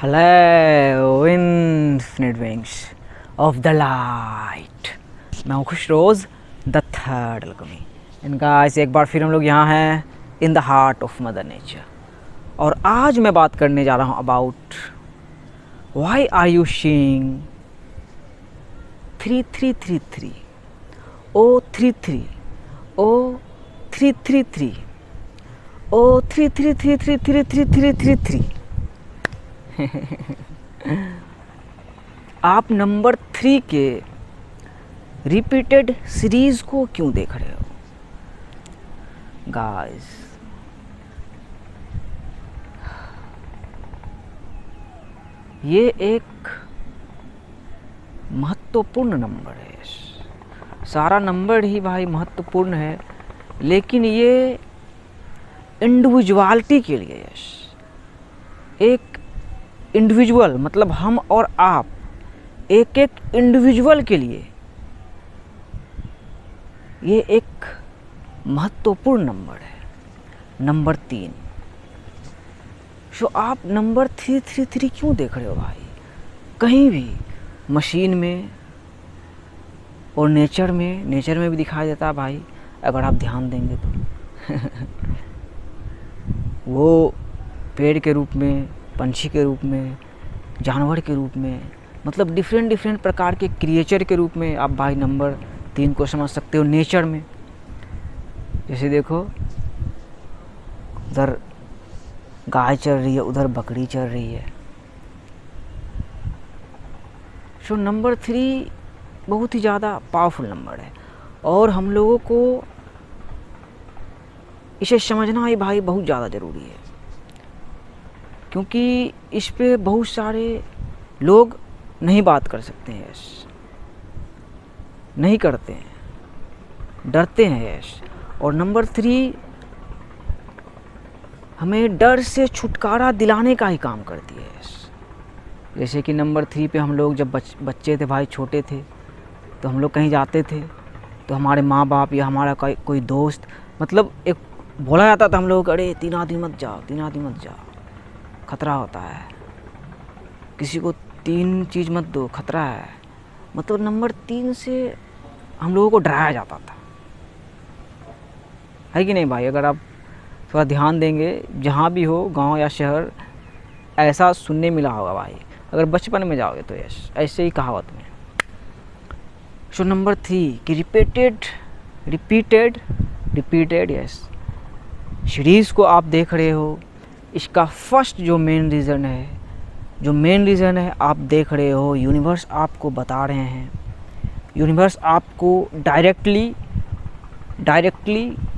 Hello infinite wings of the light. मैं हूँ खुश रोज़ द थर्ड अलकमी। इनका ऐसे एक बार फिर हम लोग यहाँ हैं in the heart of mother nature. और आज मैं बात करने जा रहा हूँ about why are you seeing 3333 O 33 O 333 O 3333333333। आप नंबर 3 के रिपीटेड सीरीज को क्यों देख रहे हो गाइस? ये एक महत्वपूर्ण नंबर है। सारा नंबर ही भाई महत्वपूर्ण है, लेकिन ये इंडिविजुअलिटी के लिए एक इंडिविजुअल मतलब हम और आप एक एक इंडिविजुअल के लिए ये एक महत्वपूर्ण नंबर है, नंबर 3। सो आप नंबर 333 क्यों देख रहे हो भाई? कहीं भी मशीन में और नेचर में भी दिखाई देता है भाई, अगर आप ध्यान देंगे तो। वो पेड़ के रूप में, पंछी के रूप में, जानवर के रूप में, मतलब डिफरेंट प्रकार के क्रिएचर के रूप में आप भाई नंबर 3 को समझ सकते हो। नेचर में जैसे देखो, उधर गाय चल रही है, उधर बकरी चल रही है। सो नंबर 3 बहुत ही ज़्यादा पावरफुल नंबर है और हम लोगों को इसे समझना ही भाई बहुत ज़्यादा ज़रूरी है, क्योंकि इस पे बहुत सारे लोग नहीं बात कर सकते हैं, नहीं करते हैं, डरते हैं। और नंबर 3 हमें डर से छुटकारा दिलाने का ही काम करती है। जैसे कि नंबर 3 पे हम लोग जब बच्चे थे भाई, छोटे थे, तो हम लोग कहीं जाते थे तो हमारे माँ बाप या हमारा कोई दोस्त, मतलब एक बोला जाता था हम लोग, अरे 3 आदमी मत जाओ, 3 आदमी मत जाओ, खतरा होता है, किसी को 3 चीज़ मत दो, खतरा है। मतलब नंबर 3 से हम लोगों को डराया जाता था, है कि नहीं भाई? अगर आप थोड़ा ध्यान देंगे, जहाँ भी हो, गांव या शहर, ऐसा सुनने मिला होगा भाई, अगर बचपन में जाओगे तो ऐसे ही कहावत में। सो नंबर 3 की रिपीटेड यस सीरीज़ को आप देख रहे हो। इसका फर्स्ट जो मेन रीज़न है आप देख रहे हो, यूनिवर्स आपको बता रहे हैं। यूनिवर्स आपको डायरेक्टली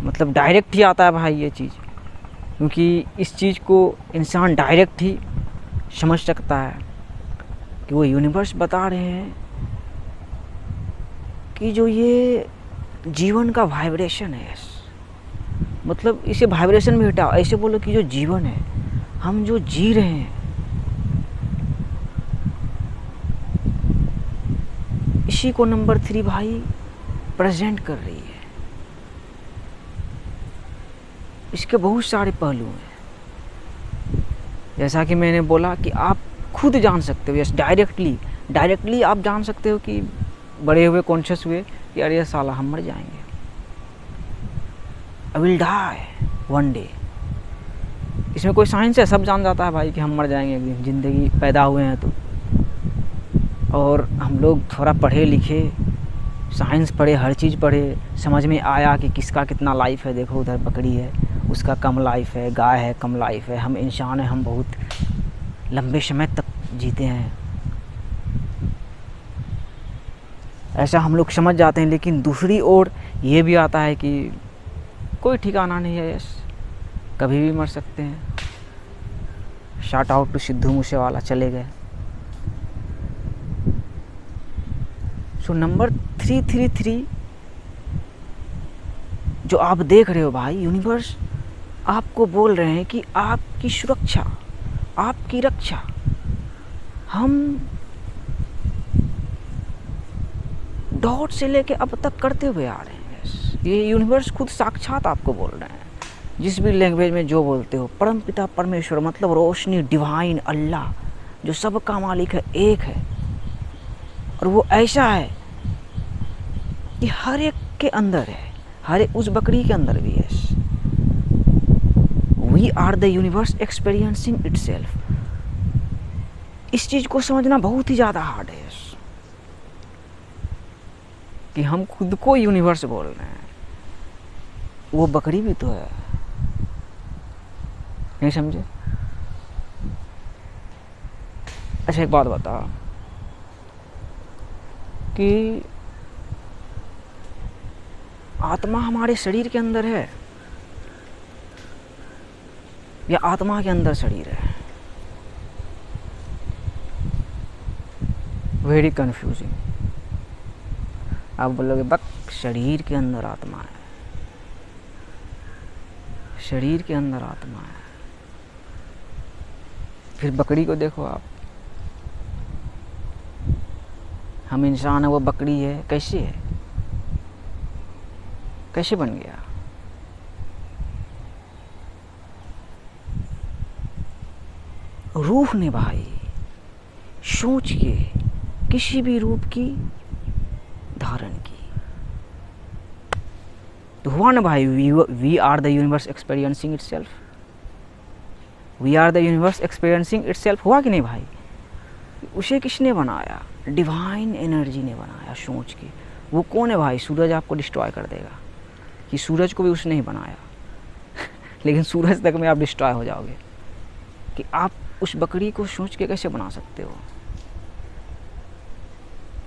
मतलब डायरेक्ट ही आता है भाई ये चीज़, क्योंकि इस चीज़ को इंसान डायरेक्ट ही समझ सकता है कि वो यूनिवर्स बता रहे हैं कि जो ये जीवन का वाइब्रेशन है, मतलब इसे वाइब्रेशन में हटाओ, ऐसे बोलो कि जो जीवन है, हम जो जी रहे हैं, इसी को नंबर 3 भाई प्रेजेंट कर रही है। इसके बहुत सारे पहलू हैं, जैसा कि मैंने बोला कि आप खुद जान सकते हो, यस डायरेक्टली आप जान सकते हो कि बड़े हुए कॉन्शियस हुए कि अरे साला हम मर जाएंगे, I will die one day. इसमें कोई साइंस है? सब जान जाता है भाई कि हम मर जाएंगे एक दिन, ज़िंदगी पैदा हुए हैं तो। और हम लोग थोड़ा पढ़े लिखे, साइंस पढ़े, हर चीज़ पढ़े, समझ में आया कि किसका कितना लाइफ है। देखो उधर बकरी है, उसका कम लाइफ है, गाय है, कम लाइफ है, हम इंसान हैं, हम बहुत लंबे समय तक जीते हैं, ऐसा हम लोग समझ जाते हैं। लेकिन दूसरी ओर ये भी आता है कि कोई ठिकाना नहीं है, यस कभी भी मर सकते हैं। Shout out to Sidhu Moosewala, चले गए। सो नंबर 333 जो आप देख रहे हो भाई, यूनिवर्स आपको बोल रहे हैं कि आपकी सुरक्षा, आपकी रक्षा हम डॉट से लेके अब तक करते हुए आ रहे हैं। ये यूनिवर्स खुद साक्षात आपको बोल रहे हैं। जिस भी लैंग्वेज में जो बोलते हो, परम पिता परमेश्वर मतलब रोशनी, डिवाइन, अल्लाह, जो सबका मालिक है एक है, और वो ऐसा है कि हर एक के अंदर है, हर एक उस बकरी के अंदर भी है। We are the universe experiencing itself. इस चीज को समझना बहुत ही ज्यादा हार्ड है कि हम खुद को यूनिवर्स बोल रहे हैं, वो बकरी भी तो है। नहीं समझे? अच्छा एक बात बता कि आत्मा हमारे शरीर के अंदर है या आत्मा के अंदर शरीर है? Very confusing. आप बोलोगे बक शरीर के अंदर आत्मा है, शरीर के अंदर आत्मा है। फिर बकरी को देखो आप, हम इंसान है, वो बकरी है, कैसे है, कैसे बन गया? रूह ने भाई सोच के किसी भी रूप की धारण की तो हुआ ना भाई। We are the universe experiencing itself, we are the universe experiencing itself. हुआ कि नहीं भाई? उसे किसने बनाया? डिवाइन एनर्जी ने बनाया सोच के। वो कौन है भाई? सूरज आपको डिस्ट्रॉय कर देगा कि सूरज को भी उसने ही बनाया लेकिन सूरज तक में आप डिस्ट्रॉय हो जाओगे कि आप उस बकरी को सोच के कैसे बना सकते हो?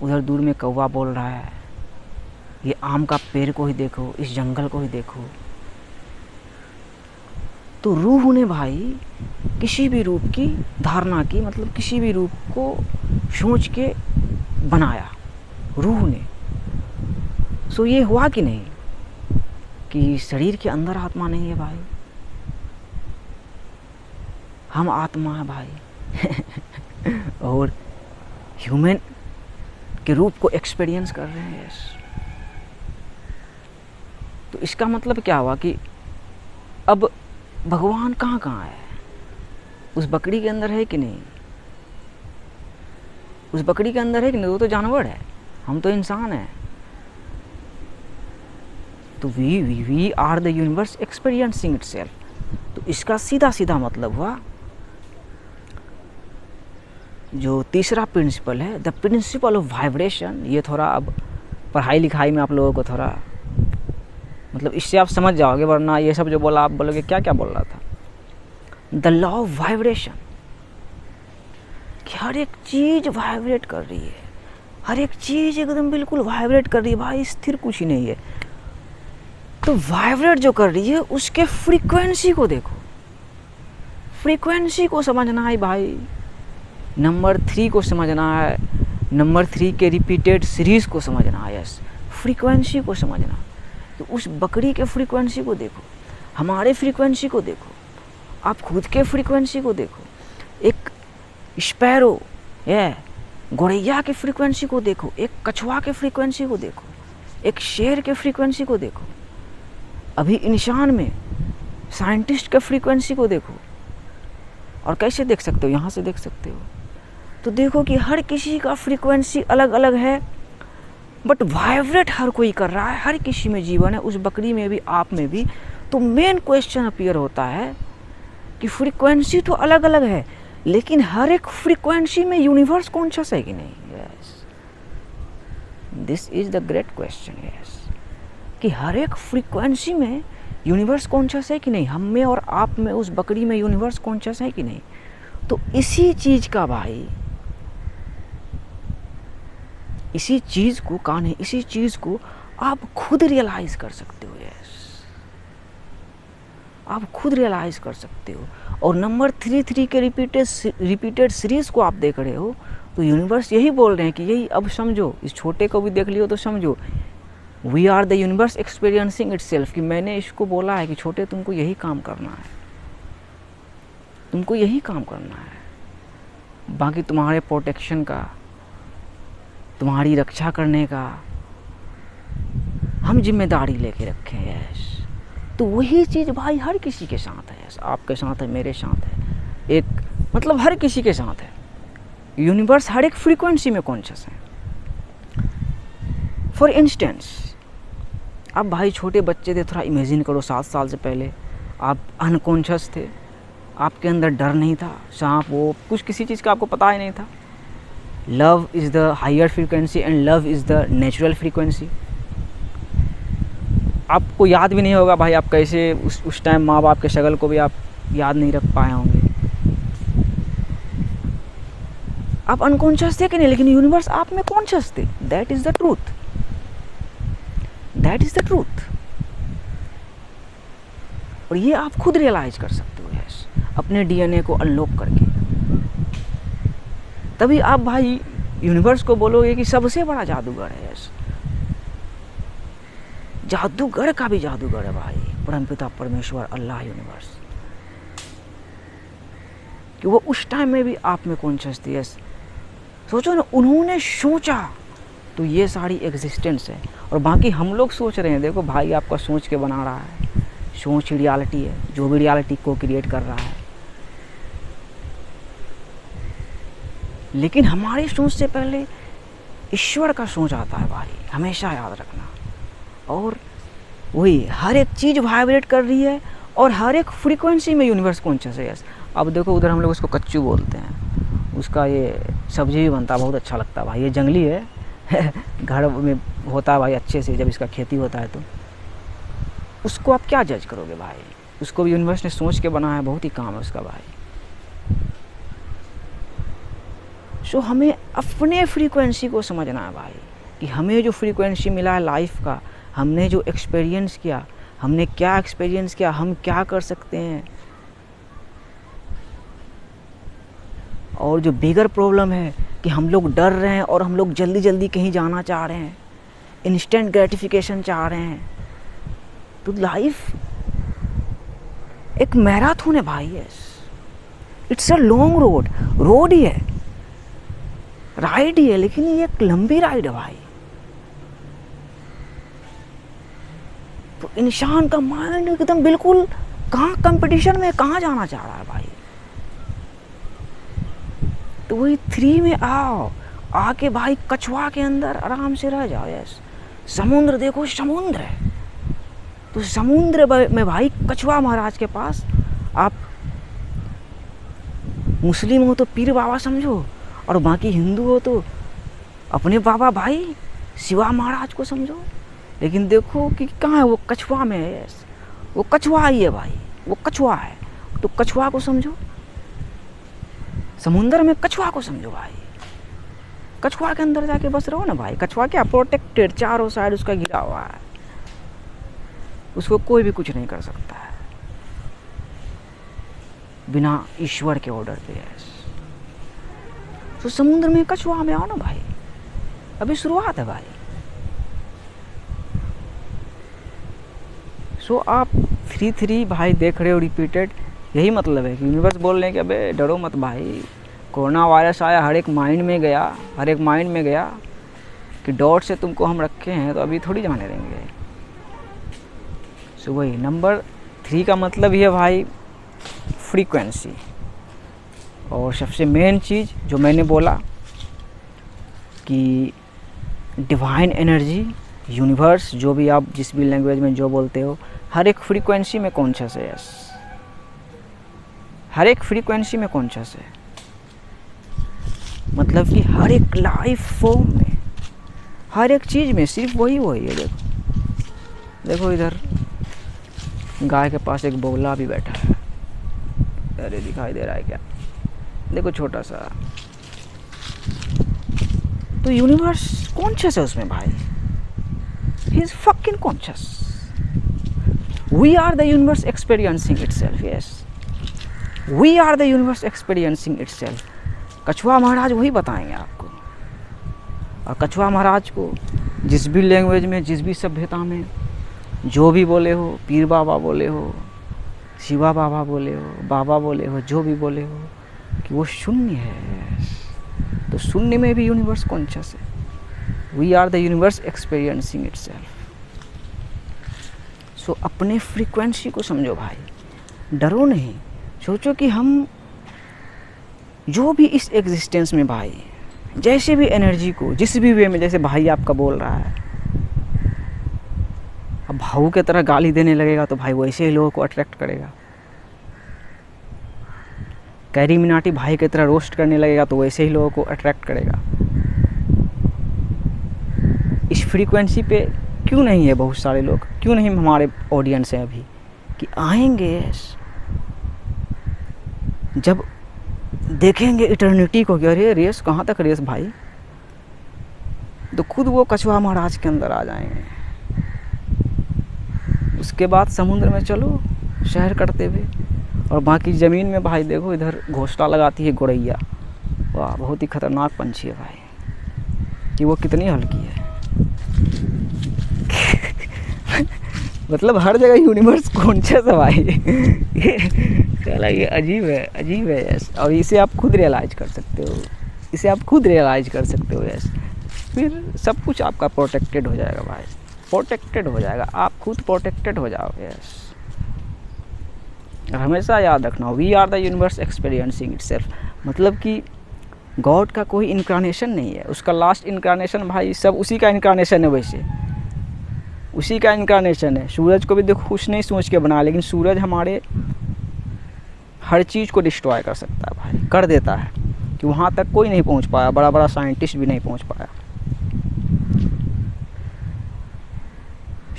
उधर दूर में कौवा बोल रहा है, ये आम का पेड़ को ही देखो, इस जंगल को ही देखो। तो रूह ने भाई किसी भी रूप की धारणा की, मतलब किसी भी रूप को सोच के बनाया रूह ने। सो ये हुआ कि नहीं कि शरीर के अंदर आत्मा नहीं है भाई, हम आत्मा है भाई और ह्यूमन के रूप को एक्सपीरियंस कर रहे हैं। तो इसका मतलब क्या हुआ कि अब भगवान कहाँ कहाँ है? उस बकरी के अंदर है कि नहीं? उस बकरी के अंदर है कि नहीं? वो तो जानवर है, हम तो इंसान हैं। तो we are the universe experiencing itself. तो इसका सीधा सीधा मतलब हुआ जो तीसरा प्रिंसिपल है, द प्रिंसिपल ऑफ वाइब्रेशन। ये थोड़ा अब पढ़ाई लिखाई में आप लोगों को थोड़ा मतलब इससे आप समझ जाओगे, वरना ये सब जो बोला आप बोलोगे क्या क्या बोल रहा था। द लॉ ऑफ वाइब्रेशन, कि हर एक चीज वाइब्रेट कर रही है, हर एक चीज एकदम बिल्कुल वाइब्रेट कर रही है भाई, स्थिर कुछ ही नहीं है। तो वाइब्रेट जो कर रही है उसके फ्रीक्वेंसी को देखो, फ्रीक्वेंसी को समझना है भाई। नंबर 3 को समझना है, नंबर 3 के रिपीटेड सीरीज को समझना है। यस, फ्रीक्वेंसी को समझना। तो उस बकरी के फ्रीक्वेंसी को देखो, हमारे फ्रीक्वेंसी को देखो, आप खुद के फ्रीक्वेंसी को देखो, एक स्पैरो या गौरैया के फ्रीक्वेंसी को देखो, एक कछुआ के फ्रीक्वेंसी को देखो, एक शेर के फ्रीक्वेंसी को देखो, अभी इंसान में साइंटिस्ट के फ्रीक्वेंसी को देखो। और कैसे देख सकते हो? यहाँ से देख सकते हो। तो देखो कि हर किसी का फ्रीक्वेंसी अलग अलग है, बट वाइब्रेट हर कोई कर रहा है, हर किसी में जीवन है, उस बकरी में भी, आप में भी। तो मेन क्वेश्चन अपीयर होता है कि फ्रीक्वेंसी तो अलग अलग है, लेकिन हर एक फ्रीक्वेंसी में यूनिवर्स कॉन्शियस है कि नहीं? Yes, this is the great question. Yes, कि हर एक फ्रीक्वेंसी में यूनिवर्स कॉन्शियस है कि नहीं? हम में और आप में, उस बकरी में यूनिवर्स कॉन्शियस है कि नहीं? तो इसी चीज का भाई, इसी चीज को कान है, इसी चीज को आप खुद रियलाइज कर सकते हो। यस, आप खुद रियलाइज कर सकते हो। और नंबर 3 के रिपीटेड सीरीज को आप देख रहे हो, तो यूनिवर्स यही बोल रहे हैं कि यही, अब समझो, इस छोटे को भी देख लियो तो समझो, we are the universe experiencing itself. कि मैंने इसको बोला है कि छोटे तुमको यही काम करना है, तुमको यही काम करना है, बाकी तुम्हारे प्रोटेक्शन का, तुम्हारी रक्षा करने का हम जिम्मेदारी लेके रखे हैं। यस, तो वही चीज़ भाई हर किसी के साथ है। यस, आपके साथ है, मेरे साथ है, एक मतलब हर किसी के साथ है। यूनिवर्स हर एक फ्रीक्वेंसी में कॉन्शियस है। फॉर इंस्टेंस, अब भाई छोटे बच्चे थे, थोड़ा इमेजिन करो 7 साल से पहले आप अनकॉन्शियस थे, आपके अंदर डर नहीं था, सांप वो कुछ किसी चीज़ का आपको पता ही नहीं था। Love is the higher frequency and love is the natural frequency. आपको याद भी नहीं होगा भाई आप कैसे उस टाइम माँ बाप के शक्ल को भी आप याद नहीं रख पाए होंगे। आप अनकॉन्शियस थे कि नहीं, लेकिन यूनिवर्स आप में कॉन्शियस थे। That is the truth, that is the truth. और ये आप खुद रियलाइज कर सकते हो यस, अपने डीएनए को अनलॉक करके। तभी आप भाई यूनिवर्स को बोलोगे कि सबसे बड़ा जादूगर है यस। जादूगर का भी जादूगर है भाई, परमपिता परमेश्वर अल्लाह यूनिवर्स, कि वो उस टाइम में भी आप में कॉन्शियस थी यस। सोचो ना, उन्होंने सोचा तो ये सारी एग्जिस्टेंस है। और बाकी हम लोग सोच रहे हैं, देखो भाई आपका सोच के बना रहा है, सोच ही रियलिटी है, जो भी रियलिटी को क्रिएट कर रहा है। लेकिन हमारी सोच से पहले ईश्वर का सोच आता है भाई, हमेशा याद रखना। और वही हर एक चीज़ वाइब्रेट कर रही है और हर एक फ्रीक्वेंसी में यूनिवर्स कॉन्शियस है यस। अब देखो उधर हम लोग उसको कच्चू बोलते हैं, उसका ये सब्जी भी बनता है, बहुत अच्छा लगता है भाई। ये जंगली है घर में होता है भाई अच्छे से, जब इसका खेती होता है तो उसको आप क्या जज करोगे भाई, उसको भी यूनिवर्स ने सोच के बनाया है, बहुत ही काम है उसका भाई। सो हमें अपने फ्रीक्वेंसी को समझना है भाई, कि हमें जो फ्रीक्वेंसी मिला है लाइफ का, हमने जो एक्सपीरियंस किया, हमने क्या एक्सपीरियंस किया, हम क्या कर सकते हैं। और जो बिगर प्रॉब्लम है कि हम लोग डर रहे हैं और हम लोग जल्दी जल्दी कहीं जाना चाह रहे हैं, इंस्टेंट ग्रेटिफिकेशन चाह रहे हैं। तो लाइफ एक मैराथन है भाई yes, it's a long road, road ही है, राइड ही है, लेकिन ये एक लंबी राइड है भाई। तो इंसान का माइंड एकदम बिल्कुल कहाँ कंपटीशन में कहाँ जाना चाह रहा है भाई। तो वही 3 में आओ, आके भाई कछुआ के अंदर आराम से रह जाओ यस। समुद्र देखो, समुद्र है, तो समुद्र में भाई कछुआ महाराज के पास, आप मुस्लिम हो तो पीर बाबा समझो, और बाकी हिंदू हो तो अपने बाबा भाई शिवा महाराज को समझो। लेकिन देखो कि कहाँ है, वो कछुआ में है यस, वो कछुआ ही है भाई, वो कछुआ है। तो कछुआ को समझो, समुंदर में कछुआ को समझो भाई, कछुआ के अंदर जाके बस रहो ना भाई। कछुआ क्या, प्रोटेक्टेड, चारों साइड उसका घिरा हुआ है, उसको कोई भी कुछ नहीं कर सकता है बिना ईश्वर के ऑर्डर पे यस। तो समुद्र में कछुआ में आओ ना भाई, अभी शुरुआत है भाई। सो आप 3 भाई देख रहे हो रिपीटेड, यही मतलब है कि यूनिवर्स बोल रहे हैं कि अबे डरो मत भाई, कोरोना वायरस आया, हर एक माइंड में गया, हर एक माइंड में गया कि डॉट से तुमको हम रखे हैं, तो अभी थोड़ी जाने देंगे। सो वही नंबर 3 का मतलब ही है भाई फ्रीक्वेंसी। और सबसे मेन चीज़ जो मैंने बोला कि डिवाइन एनर्जी, यूनिवर्स, जो भी आप जिस भी लैंग्वेज में जो बोलते हो, हर एक फ्रीक्वेंसी में कॉन्शियस है यस, हर एक फ्रीक्वेंसी में कॉन्शियस है। मतलब कि हर एक लाइफ फॉर्म में, हर एक चीज़ में सिर्फ वही है। देखो इधर गाय के पास एक बोगला भी बैठा है, अरे दिखाई दे रहा है क्या, देखो छोटा सा। तो यूनिवर्स कॉन्शियस है उसमें भाई, he is fucking conscious. We are the universe experiencing itself yes, we are the universe experiencing itself. कछुआ महाराज वही बताएंगे आपको। और कछुआ महाराज को जिस भी लैंग्वेज में, जिस भी सभ्यता में जो भी बोले हो, पीर बाबा बोले हो, शिवा बाबा बोले हो, बाबा बोले हो, जो भी बोले हो, कि वो शून्य है, तो शून्य में भी यूनिवर्स कॉन्शियस है। We are the universe experiencing itself. So अपने फ्रीक्वेंसी को समझो भाई, डरो नहीं। सोचो कि हम जो भी इस एग्जिस्टेंस में भाई जैसे भी एनर्जी को जिस भी वे में, जैसे भाई आपका बोल रहा है, अब भाऊ की तरह गाली देने लगेगा तो भाई वैसे ही लोगों को अट्रैक्ट करेगा। कैरी मिनाटी भाई की तरह रोस्ट करने लगेगा तो वैसे ही लोगों को अट्रैक्ट करेगा। इस फ्रीक्वेंसी पे क्यों नहीं है बहुत सारे लोग, क्यों नहीं हमारे ऑडियंस हैं अभी कि आएंगे जब देखेंगे इटर्निटी को कि अरे रेस कहाँ तक रेस भाई, तो खुद वो कछुआ महाराज के अंदर आ जाएंगे। उसके बाद समुद्र में चलो शहर करते हुए, और बाकी ज़मीन में भाई देखो इधर घोंसला लगाती है गौरैया। वाह, बहुत ही खतरनाक पंछी है भाई कि वो कितनी हल्की है। मतलब हर जगह यूनिवर्स कॉन्शियस है भाई। चला ये अजीब है, अजीब है यस। और इसे आप खुद रियलाइज कर सकते हो, इसे आप खुद रियलाइज कर सकते हो यस। फिर सब कुछ आपका प्रोटेक्टेड हो जाएगा भाई, प्रोटेक्टेड हो जाएगा, आप खुद प्रोटेक्टेड हो जाओगे यस। और हमेशा याद रखना, we are the universe experiencing itself. मतलब कि गॉड का कोई इनकारनेशन नहीं है, उसका लास्ट इनकारनेशन भाई सब उसी का इनकारनेशन है, वैसे उसी का इनकारनेशन है। सूरज को भी देखो कुछ नहीं सोच के बनाया, लेकिन सूरज हमारे हर चीज़ को डिस्ट्रॉय कर सकता है भाई, कर देता है कि वहाँ तक कोई नहीं पहुँच पाया, बड़ा बड़ा साइंटिस्ट भी नहीं पहुँच पाया।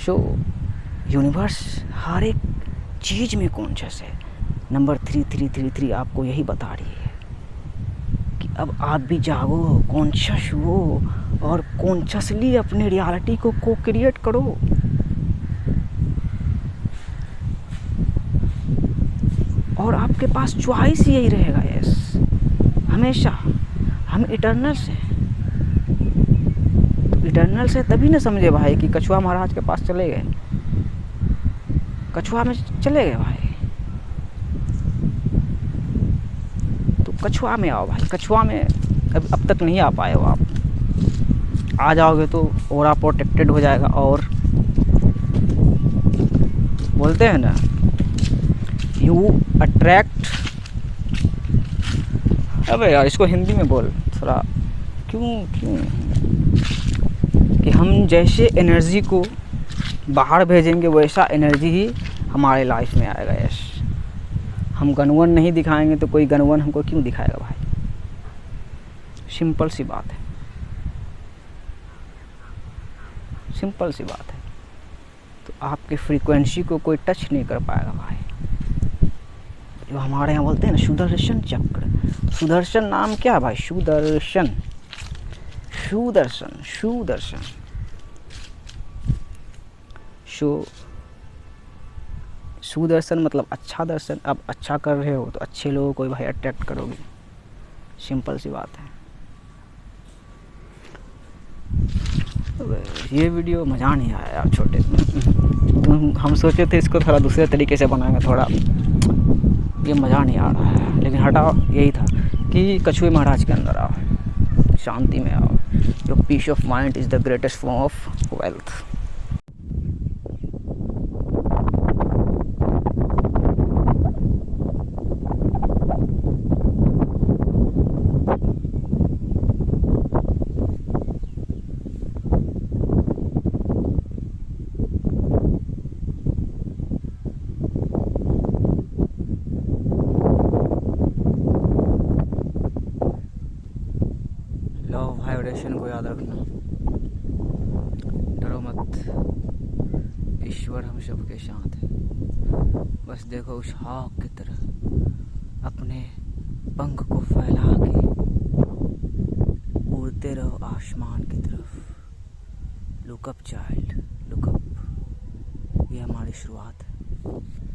सो यूनिवर्स हर एक चीज़ में कॉन्शियस है। नंबर 3333 आपको यही बता रही है कि अब आप भी जागो, कॉन्शियस हो और कॉन्शियसली अपने रियलिटी को क्रिएट करो। और आपके पास चॉइस यही रहेगा यस, हमेशा। हम इटर्नल्स हैं, तो इटर्नल्स है तभी ना समझे भाई कि कछुआ महाराज के पास चले गए, कछुआ में चले गए भाई, तो कछुआ में आओ भाई। कछुआ में अब तक नहीं आ पाए हो आप, आ जाओगे तो और प्रोटेक्टेड हो जाएगा। और बोलते हैं ना, यू अट्रैक्ट, अबे यार इसको हिंदी में बोल थोड़ा, क्यों कि हम जैसे एनर्जी को बाहर भेजेंगे वैसा एनर्जी ही हमारे लाइफ में आएगा यस। हम गनवन नहीं दिखाएंगे तो कोई गनवन हमको क्यों दिखाएगा भाई, सिंपल सी बात है, सिंपल सी बात है। तो आपके फ्रीक्वेंसी को कोई टच नहीं कर पाएगा भाई। जो हमारे यहाँ बोलते हैं ना सुदर्शन चक्र, सुदर्शन नाम क्या है भाई, सुदर्शन, सुदर्शन, सुदर्शन। सुदर्शन मतलब अच्छा दर्शन। अब अच्छा कर रहे हो तो अच्छे लोगों को भाई अट्रैक्ट करोगे, सिंपल सी बात है। ये वीडियो मज़ा नहीं आया यार छोटे, तो हम सोचे थे इसको थोड़ा दूसरे तरीके से बनाएंगे, थोड़ा ये मज़ा नहीं आ रहा है। लेकिन हटाओ, यही था कि कछुए महाराज के अंदर आओ, शांति में आओ। Your peace of mind is the greatest form of wealth. Law of vibration को याद रखना, डरो मत, ईश्वर हम सबके साथ है। बस देखो उस हॉक की तरह अपने पंख को फैला के उड़ते रहो आसमान की तरफ। Look up child, look up. ये हमारी शुरुआत है।